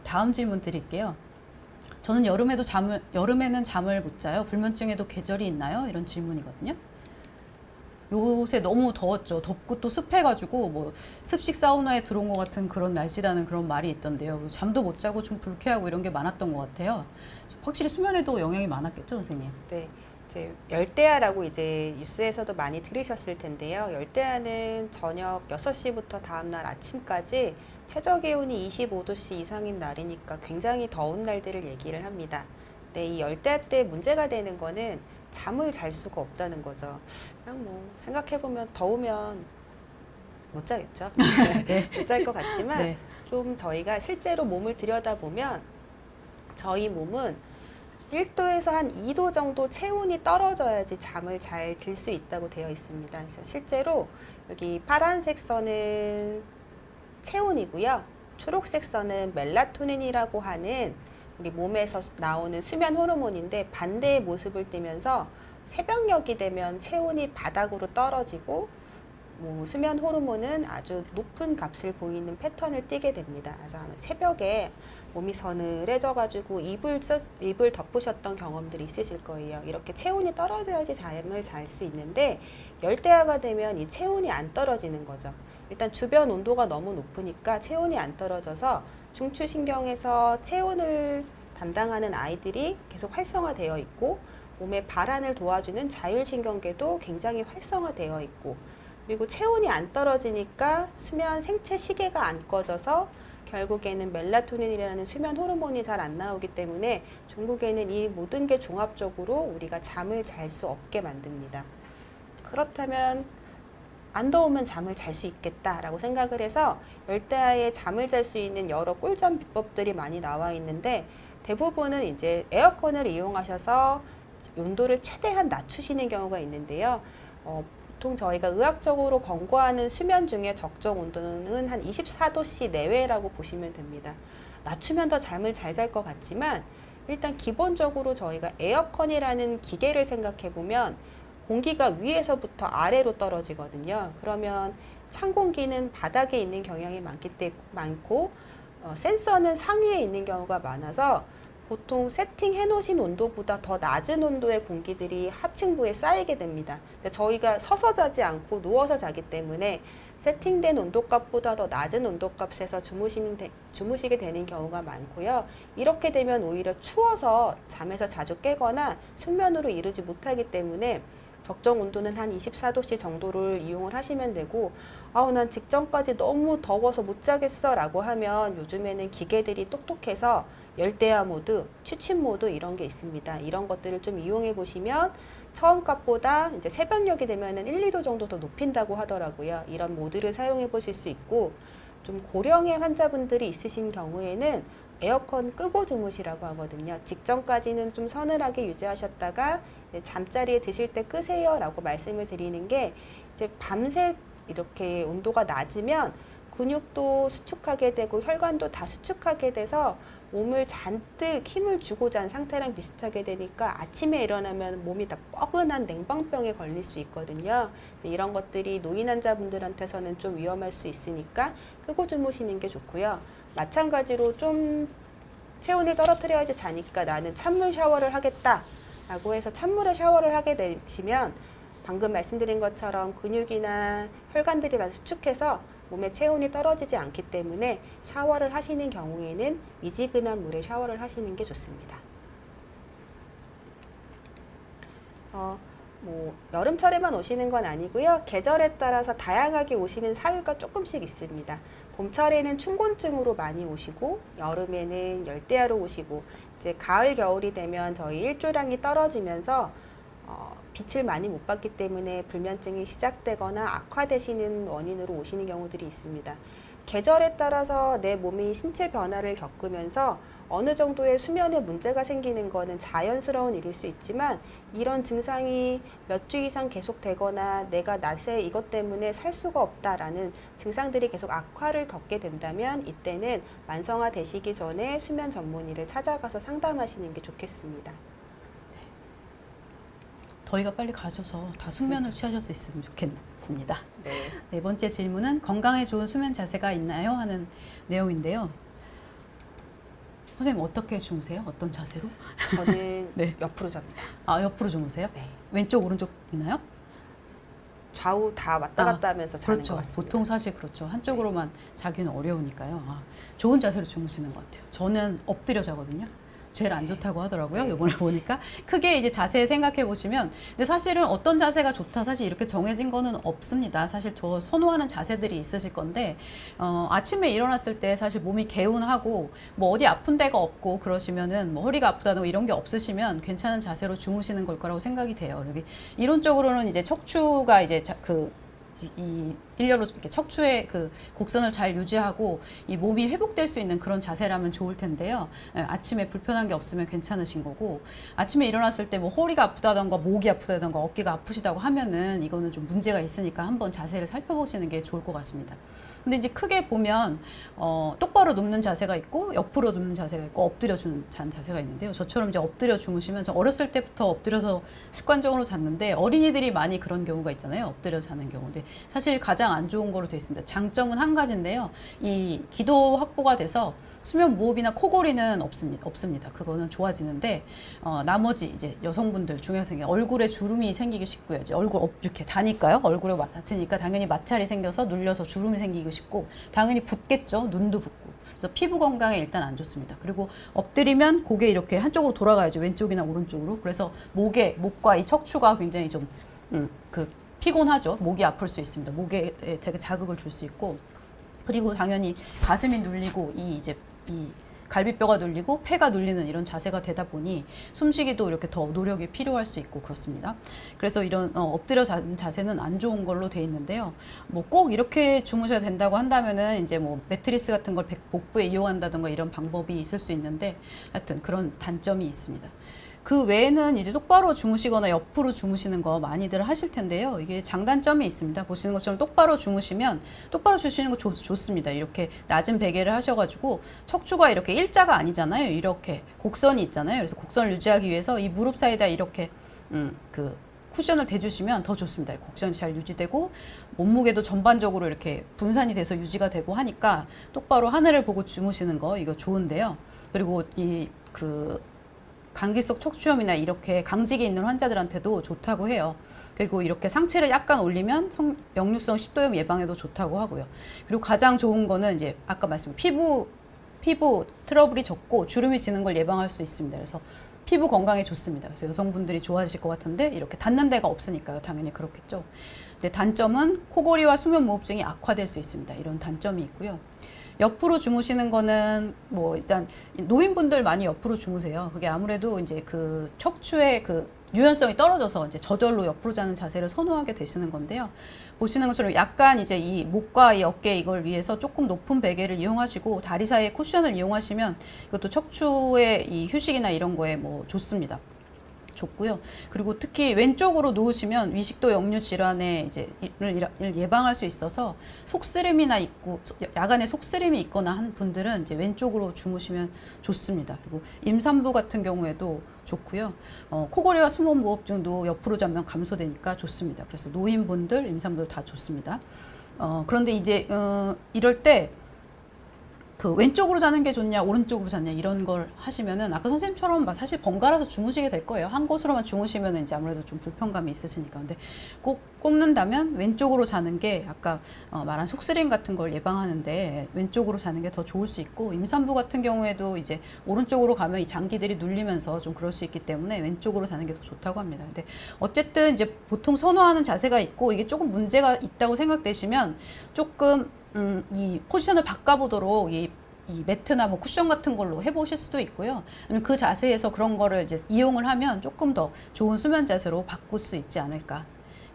다음 질문 드릴게요. 저는 여름에는 잠을 못 자요. 불면증에도 계절이 있나요? 이런 질문이거든요. 요새 너무 더웠죠. 덥고 또 습해가지고 뭐 습식 사우나에 들어온 것 같은 그런 날씨라는 그런 말이 있던데요. 잠도 못 자고 좀 불쾌하고 이런 게 많았던 것 같아요. 확실히 수면에도 영향이 많았겠죠, 선생님? 네, 이제 열대야라고 이제 뉴스에서도 많이 들으셨을 텐데요. 열대야는 저녁 6시부터 다음날 아침까지 최저 기온이 25도씨 이상인 날이니까 굉장히 더운 날들을 얘기를 합니다. 네, 이 열대야 때 문제가 되는 거는 잠을 잘 수가 없다는 거죠. 그냥 뭐 생각해보면 더우면 못 자겠죠. 네. 못 잘 것 같지만 네. 좀 저희가 실제로 몸을 들여다보면 저희 몸은 1도에서 한 2도 정도 체온이 떨어져야지 잠을 잘 들 수 있다고 되어 있습니다. 그래서 실제로 여기 파란색 선은 체온이고요. 초록색 선은 멜라토닌이라고 하는 우리 몸에서 나오는 수면 호르몬인데 반대의 모습을 띠면서 새벽녘이 되면 체온이 바닥으로 떨어지고 뭐 수면 호르몬은 아주 높은 값을 보이는 패턴을 띠게 됩니다. 그래서 새벽에 몸이 서늘해져가지고 이불 덮으셨던 경험들이 있으실 거예요. 이렇게 체온이 떨어져야지 잠을 잘 수 있는데 열대야가 되면 이 체온이 안 떨어지는 거죠. 일단 주변 온도가 너무 높으니까 체온이 안 떨어져서 중추신경에서 체온을 담당하는 아이들이 계속 활성화되어 있고 몸의 발안을 도와주는 자율신경계도 굉장히 활성화되어 있고 그리고 체온이 안 떨어지니까 수면 생체 시계가 안 꺼져서 결국에는 멜라토닌이라는 수면 호르몬이 잘 안 나오기 때문에 결국에는 이 모든 게 종합적으로 우리가 잠을 잘 수 없게 만듭니다. 그렇다면 안 더우면 잠을 잘 수 있겠다라고 생각을 해서 열대야에 잠을 잘 수 있는 여러 꿀잠 비법들이 많이 나와 있는데 대부분은 이제 에어컨을 이용하셔서 온도를 최대한 낮추시는 경우가 있는데요. 보통 저희가 의학적으로 권고하는 수면 중에 적정 온도는 한 24도씨 내외라고 보시면 됩니다. 낮추면 더 잠을 잘 잘 것 같지만 일단 기본적으로 저희가 에어컨이라는 기계를 생각해 보면 공기가 위에서부터 아래로 떨어지거든요. 그러면 찬 공기는 바닥에 있는 경향이 많고 센서는 상위에 있는 경우가 많아서 보통 세팅해 놓으신 온도보다 더 낮은 온도의 공기들이 하층부에 쌓이게 됩니다. 근데 저희가 서서 자지 않고 누워서 자기 때문에 세팅된 온도값보다 더 낮은 온도값에서 주무시게 되는 경우가 많고요. 이렇게 되면 오히려 추워서 잠에서 자주 깨거나 숙면으로 이르지 못하기 때문에 적정 온도는 한 24도씨 정도를 이용을 하시면 되고 난 직전까지 너무 더워서 못 자겠어 라고 하면 요즘에는 기계들이 똑똑해서 열대야 모드, 취침 모드 이런 게 있습니다. 이런 것들을 좀 이용해 보시면 처음 값보다 이제 새벽녘이 되면은 1, 2도 정도 더 높인다고 하더라고요. 이런 모드를 사용해 보실 수 있고 좀 고령의 환자분들이 있으신 경우에는 에어컨 끄고 주무시라고 하거든요. 직전까지는 좀 서늘하게 유지하셨다가 잠자리에 드실 때 끄세요 라고 말씀을 드리는 게 이제 밤새 이렇게 온도가 낮으면 근육도 수축하게 되고 혈관도 다 수축하게 돼서 몸을 잔뜩 힘을 주고 잔 상태랑 비슷하게 되니까 아침에 일어나면 몸이 다 뻐근한 냉방병에 걸릴 수 있거든요. 이런 것들이 노인 환자분들한테서는 좀 위험할 수 있으니까 끄고 주무시는 게 좋고요. 마찬가지로 좀 체온을 떨어뜨려야지 자니까 나는 찬물 샤워를 하겠다 라고 해서 찬물에 샤워를 하게 되시면 방금 말씀드린 것처럼 근육이나 혈관들이 다 수축해서 몸의 체온이 떨어지지 않기 때문에 샤워를 하시는 경우에는 미지근한 물에 샤워를 하시는 게 좋습니다. 여름철에만 오시는 건 아니고요. 계절에 따라서 다양하게 오시는 사유가 조금씩 있습니다. 봄철에는 춘곤증으로 많이 오시고 여름에는 열대야로 오시고 이제 가을 겨울이 되면 저희 일조량이 떨어지면서 빛을 많이 못 받기 때문에 불면증이 시작되거나 악화되시는 원인으로 오시는 경우들이 있습니다. 계절에 따라서 내 몸이 신체 변화를 겪으면서 어느 정도의 수면에 문제가 생기는 것은 자연스러운 일일 수 있지만 이런 증상이 몇 주 이상 계속되거나 내가 낮에 이것 때문에 살 수가 없다라는 증상들이 계속 악화를 겪게 된다면 이때는 만성화 되시기 전에 수면 전문의를 찾아가서 상담하시는 게 좋겠습니다. 더위가 빨리 가셔서 다 숙면을 취하셨으면 좋겠습니다. 네. 네 번째 질문은 건강에 좋은 수면 자세가 있나요? 하는 내용인데요. 선생님 어떻게 주무세요? 어떤 자세로? 저는 네. 옆으로 잡니다. 아, 옆으로 주무세요? 네. 왼쪽, 오른쪽 있나요? 좌우 다 왔다 갔다 하면서 자는 그렇죠. 것 같습니다. 보통 사실 그렇죠. 한쪽으로만 자기는 어려우니까요. 아, 좋은 자세로 주무시는 것 같아요. 저는 엎드려 자거든요. 제일 안 좋다고 하더라고요. 이번에 보니까 크게 이제 자세 생각해 보시면, 근데 사실은 어떤 자세가 좋다 사실 이렇게 정해진 거는 없습니다. 사실 저 선호하는 자세들이 있으실 건데 아침에 일어났을 때 사실 몸이 개운하고 뭐 어디 아픈 데가 없고 그러시면은 뭐 허리가 아프다든가 이런 게 없으시면 괜찮은 자세로 주무시는 걸 거라고 생각이 돼요. 여기 이론적으로는 이제 척추가 이제 이 일렬로 이렇게 척추의 그 곡선을 잘 유지하고 이 몸이 회복될 수 있는 그런 자세라면 좋을 텐데요. 아침에 불편한 게 없으면 괜찮으신 거고, 아침에 일어났을 때 뭐 허리가 아프다던가 목이 아프다던가 어깨가 아프시다고 하면은 이거는 좀 문제가 있으니까 한번 자세를 살펴보시는 게 좋을 것 같습니다. 근데 이제 크게 보면 똑바로 눕는 자세가 있고 옆으로 눕는 자세가 있고 엎드려 잔 자세가 있는데요. 저처럼 이제 엎드려 주무시면, 저 어렸을 때부터 엎드려서 습관적으로 잤는데 어린이들이 많이 그런 경우가 있잖아요. 엎드려 자는 경우. 근데 사실 가장 안 좋은 거로 되어 있습니다. 장점은 한 가지인데요. 이 기도 확보가 돼서 수면 무호흡이나 코골이는 없습니다. 그거는 좋아지는데 나머지 이제 여성분들 중에서 얼굴에 주름이 생기기 쉽고요. 이제 얼굴 이렇게 다니까요. 얼굴에 맡으니까 당연히 마찰이 생겨서 눌려서 주름이 생기기 쉽고 당연히 붓겠죠. 눈도 붓고. 그래서 피부 건강에 일단 안 좋습니다. 그리고 엎드리면 고개 이렇게 한쪽으로 돌아가야죠. 왼쪽이나 오른쪽으로. 그래서 목과 이 척추가 굉장히 좀 피곤하죠. 목이 아플 수 있습니다. 목에 되게 자극을 줄 수 있고, 그리고 당연히 가슴이 눌리고 이 갈비뼈가 눌리고 폐가 눌리는 이런 자세가 되다 보니 숨쉬기도 이렇게 더 노력이 필요할 수 있고 그렇습니다. 그래서 이런 엎드려 자는 자세는 안 좋은 걸로 돼 있는데요. 뭐 꼭 이렇게 주무셔야 된다고 한다면은 이제 뭐 매트리스 같은 걸 복부에 이용한다든가 이런 방법이 있을 수 있는데, 하여튼 그런 단점이 있습니다. 그 외에는 이제 똑바로 주무시거나 옆으로 주무시는 거 많이들 하실 텐데요. 이게 장단점이 있습니다. 보시는 것처럼 똑바로 주무시면, 똑바로 주무시는 거 좋습니다. 이렇게 낮은 베개를 하셔가지고 척추가 이렇게 일자가 아니잖아요. 이렇게 곡선이 있잖아요. 그래서 곡선을 유지하기 위해서 이 무릎 사이에다 이렇게 쿠션을 대주시면 더 좋습니다. 곡선이 잘 유지되고 몸무게도 전반적으로 이렇게 분산이 돼서 유지가 되고 하니까 똑바로 하늘을 보고 주무시는 거 이거 좋은데요. 그리고 감기 속 척추염이나 이렇게 강직이 있는 환자들한테도 좋다고 해요. 그리고 이렇게 상체를 약간 올리면 역류성 식도염 예방에도 좋다고 하고요. 그리고 가장 좋은 거는 이제 아까 말씀드린 피부 트러블이 적고 주름이 지는 걸 예방할 수 있습니다. 그래서 피부 건강에 좋습니다. 그래서 여성분들이 좋아하실 것 같은데, 이렇게 닿는 데가 없으니까요. 당연히 그렇겠죠. 근데 단점은 코골이와 수면무호흡증이 악화될 수 있습니다. 이런 단점이 있고요. 옆으로 주무시는 거는 뭐 일단 노인분들 많이 옆으로 주무세요. 그게 아무래도 이제 그 척추의 유연성이 떨어져서 이제 저절로 옆으로 자는 자세를 선호하게 되시는 건데요. 보시는 것처럼 약간 이제 이 목과 이 어깨 이걸 위해서 조금 높은 베개를 이용하시고 다리 사이에 쿠션을 이용하시면 이것도 척추의 이 휴식이나 이런 거에 뭐 좋습니다. 좋고요. 그리고 특히 왼쪽으로 누우시면 위식도 역류 질환에 이제 예방할 수 있어서 속쓰림이나 있고 야간에 속쓰림이 있거나 한 분들은 이제 왼쪽으로 주무시면 좋습니다. 그리고 임산부 같은 경우에도 좋고요. 코골이와 수면무호흡증도 옆으로 자면 감소되니까 좋습니다. 그래서 노인분들, 임산부들 다 좋습니다. 그런데 이제 이럴 때 왼쪽으로 자는 게 좋냐 오른쪽으로 자냐 이런 걸 하시면은 아까 선생님처럼 사실 번갈아서 주무시게 될 거예요. 한 곳으로만 주무시면은 이제 아무래도 좀 불편감이 있으시니까. 근데 꼭 꼽는다면 왼쪽으로 자는 게 아까 말한 속쓰림 같은 걸 예방하는데 왼쪽으로 자는 게 더 좋을 수 있고, 임산부 같은 경우에도 이제 오른쪽으로 가면 이 장기들이 눌리면서 좀 그럴 수 있기 때문에 왼쪽으로 자는 게 더 좋다고 합니다. 근데 어쨌든 이제 보통 선호하는 자세가 있고 이게 조금 문제가 있다고 생각되시면 조금 이 포지션을 바꿔보도록 이 매트나 뭐 쿠션 같은 걸로 해보실 수도 있고요. 아니면 그 자세에서 그런 거를 이제 이용을 하면 조금 더 좋은 수면 자세로 바꿀 수 있지 않을까,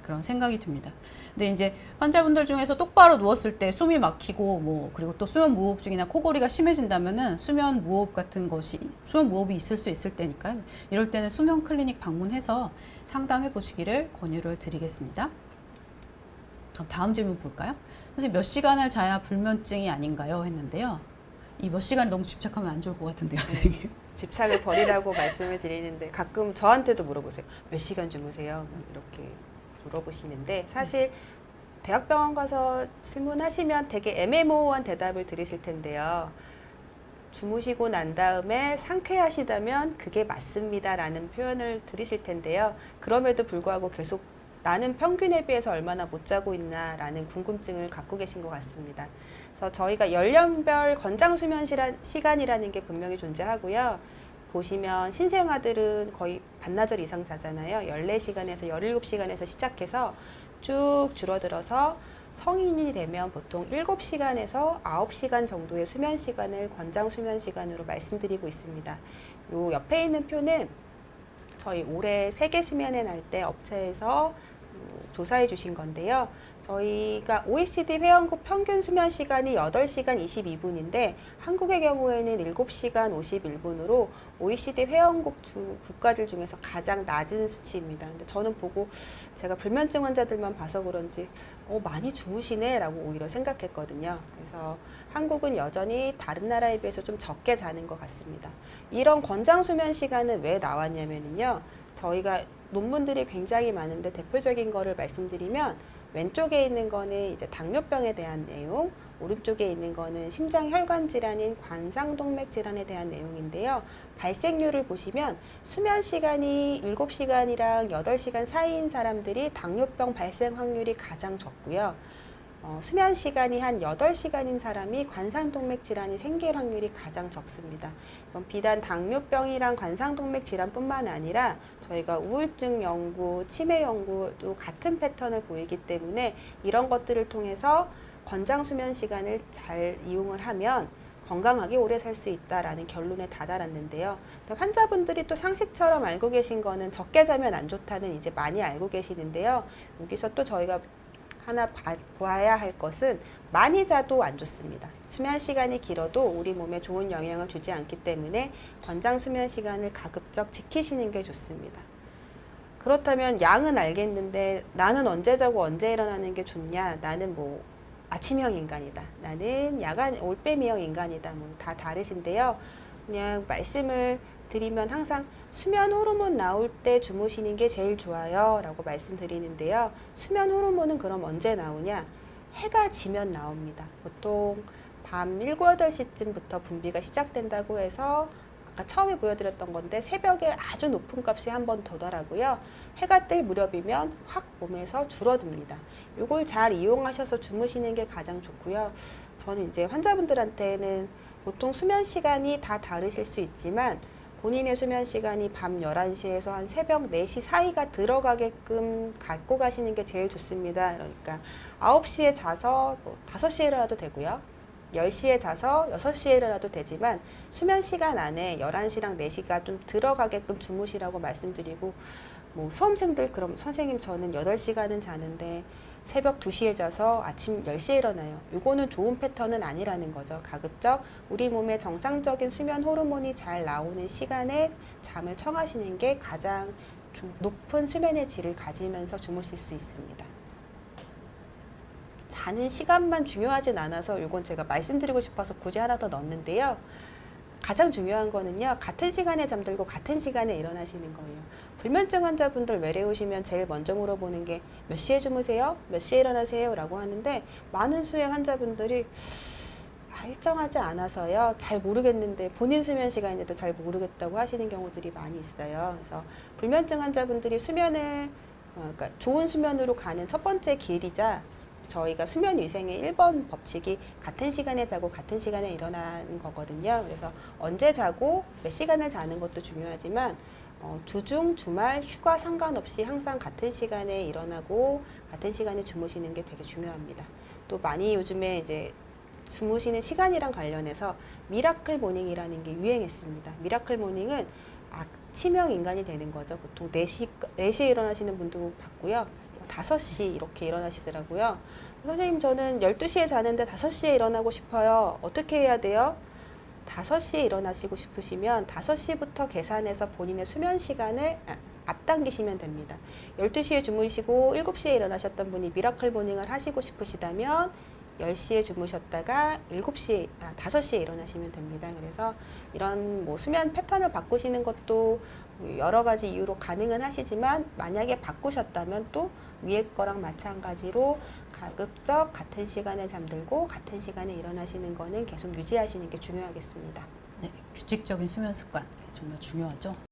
그런 생각이 듭니다. 근데 이제 환자분들 중에서 똑바로 누웠을 때 숨이 막히고 그리고 또 수면 무호흡증이나 코골이가 심해진다면은 수면 무호흡이 있을 수 있을 때니까요. 이럴 때는 수면 클리닉 방문해서 상담해 보시기를 권유를 드리겠습니다. 그럼 다음 질문 볼까요? 선생님, 몇 시간을 자야 불면증이 아닌가요? 했는데요. 이 몇 시간에 너무 집착하면 안 좋을 것 같은데요, 선생님. 집착을 버리라고 말씀을 드리는데 가끔 저한테도 물어보세요. 몇 시간 주무세요? 이렇게 물어보시는데 사실 대학병원 가서 질문하시면 되게 애매모호한 대답을 들으실 텐데요. 주무시고 난 다음에 상쾌하시다면 그게 맞습니다라는 표현을 들으실 텐데요. 그럼에도 불구하고 계속 나는 평균에 비해서 얼마나 못 자고 있나라는 궁금증을 갖고 계신 것 같습니다. 그래서 저희가 연령별 권장 수면 시간이라는 게 분명히 존재하고요. 보시면 신생아들은 거의 반나절 이상 자잖아요. 14시간에서 17시간에서 시작해서 쭉 줄어들어서 성인이 되면 보통 7시간에서 9시간 정도의 수면 시간을 권장 수면 시간으로 말씀드리고 있습니다. 요 옆에 있는 표는 저희 올해 세계 수면의 날 때 업체에서 조사해 주신 건데요. 저희가 OECD 회원국 평균 수면 시간이 8시간 22분인데 한국의 경우에는 7시간 51분으로 OECD 회원국 국가들 중에서 가장 낮은 수치입니다. 근데 저는 보고 제가 불면증 환자들만 봐서 그런지 많이 주무시네 라고 오히려 생각했거든요. 그래서 한국은 여전히 다른 나라에 비해서 좀 적게 자는 것 같습니다. 이런 권장 수면 시간은 왜 나왔냐면요. 저희가 논문들이 굉장히 많은데 대표적인 거를 말씀드리면 왼쪽에 있는 거는 이제 당뇨병에 대한 내용, 오른쪽에 있는 거는 심장혈관 질환인 관상동맥 질환에 대한 내용인데요. 발생률을 보시면 수면 시간이 7시간이랑 8시간 사이인 사람들이 당뇨병 발생 확률이 가장 적고요. 수면 시간이 한 8시간인 사람이 관상동맥 질환이 생길 확률이 가장 적습니다. 이건 비단 당뇨병이랑 관상동맥 질환뿐만 아니라 저희가 우울증 연구, 치매 연구도 같은 패턴을 보이기 때문에 이런 것들을 통해서 권장 수면 시간을 잘 이용을 하면 건강하게 오래 살 수 있다라는 결론에 다다랐는데요. 환자분들이 또 상식처럼 알고 계신 거는 적게 자면 안 좋다는 이제 많이 알고 계시는데요. 여기서 또 저희가 하나 봐야 할 것은 많이 자도 안 좋습니다. 수면 시간이 길어도 우리 몸에 좋은 영향을 주지 않기 때문에 권장 수면 시간을 가급적 지키시는 게 좋습니다. 그렇다면 양은 알겠는데 나는 언제 자고 언제 일어나는 게 좋냐? 나는 뭐 아침형 인간이다. 나는 야간 올빼미형 인간이다. 뭐 다 다르신데요. 그냥 말씀을 드리면 항상 수면 호르몬 나올 때 주무시는 게 제일 좋아요 라고 말씀드리는데요. 수면 호르몬은 그럼 언제 나오냐? 해가 지면 나옵니다. 보통 밤 7, 8시쯤부터 분비가 시작된다고 해서 아까 처음에 보여드렸던 건데 새벽에 아주 높은 값이 한 번 더더라고요. 해가 뜰 무렵이면 확 몸에서 줄어듭니다. 이걸 잘 이용하셔서 주무시는 게 가장 좋고요. 저는 이제 환자분들한테는 보통 수면 시간이 다 다르실 수 있지만 본인의 수면 시간이 밤 11시에서 한 새벽 4시 사이가 들어가게끔 갖고 가시는 게 제일 좋습니다. 그러니까 9시에 자서 5시에 일어나도 되고요. 10시에 자서 6시에 일어나도 되지만 수면 시간 안에 11시랑 4시가 좀 들어가게끔 주무시라고 말씀드리고 수험생들 그럼 선생님 저는 8시간은 자는데 새벽 2시에 자서 아침 10시에 일어나요. 이거는 좋은 패턴은 아니라는 거죠. 가급적 우리 몸의 정상적인 수면 호르몬이 잘 나오는 시간에 잠을 청하시는 게 가장 높은 수면의 질을 가지면서 주무실 수 있습니다. 자는 시간만 중요하진 않아서 이건 제가 말씀드리고 싶어서 굳이 하나 더 넣었는데요. 가장 중요한 거는요. 같은 시간에 잠들고 같은 시간에 일어나시는 거예요. 불면증 환자분들 외래오시면 제일 먼저 물어보는 게 몇 시에 주무세요? 몇 시에 일어나세요? 라고 하는데 많은 수의 환자분들이 일정하지 않아서요. 잘 모르겠는데 본인 수면 시간인데도 잘 모르겠다고 하시는 경우들이 많이 있어요. 그래서 불면증 환자분들이 수면을 그러니까 좋은 수면으로 가는 첫 번째 길이자 저희가 수면 위생의 1번 법칙이 같은 시간에 자고 같은 시간에 일어나는 거거든요. 그래서 언제 자고 몇 시간을 자는 것도 중요하지만 주중, 주말, 휴가 상관없이 항상 같은 시간에 일어나고 같은 시간에 주무시는 게 되게 중요합니다. 또 많이 요즘에 이제 주무시는 시간이랑 관련해서 미라클 모닝이라는 게 유행했습니다. 미라클 모닝은 아침형 인간이 되는 거죠. 보통 4시에 일어나시는 분도 봤고요. 5시 이렇게 일어나시더라고요. 선생님 저는 12시에 자는데 5시에 일어나고 싶어요. 어떻게 해야 돼요? 5시에 일어나시고 싶으시면 5시부터 계산해서 본인의 수면 시간을 앞당기시면 됩니다. 12시에 주무시고 7시에 일어나셨던 분이 미라클 모닝을 하시고 싶으시다면 10시에 주무셨다가 5시에 일어나시면 됩니다. 그래서 이런 뭐 수면 패턴을 바꾸시는 것도 여러 가지 이유로 가능은 하시지만 만약에 바꾸셨다면 또 위에 거랑 마찬가지로 가급적 같은 시간에 잠들고 같은 시간에 일어나시는 거는 계속 유지하시는 게 중요하겠습니다. 네, 규칙적인 수면 습관 정말 중요하죠.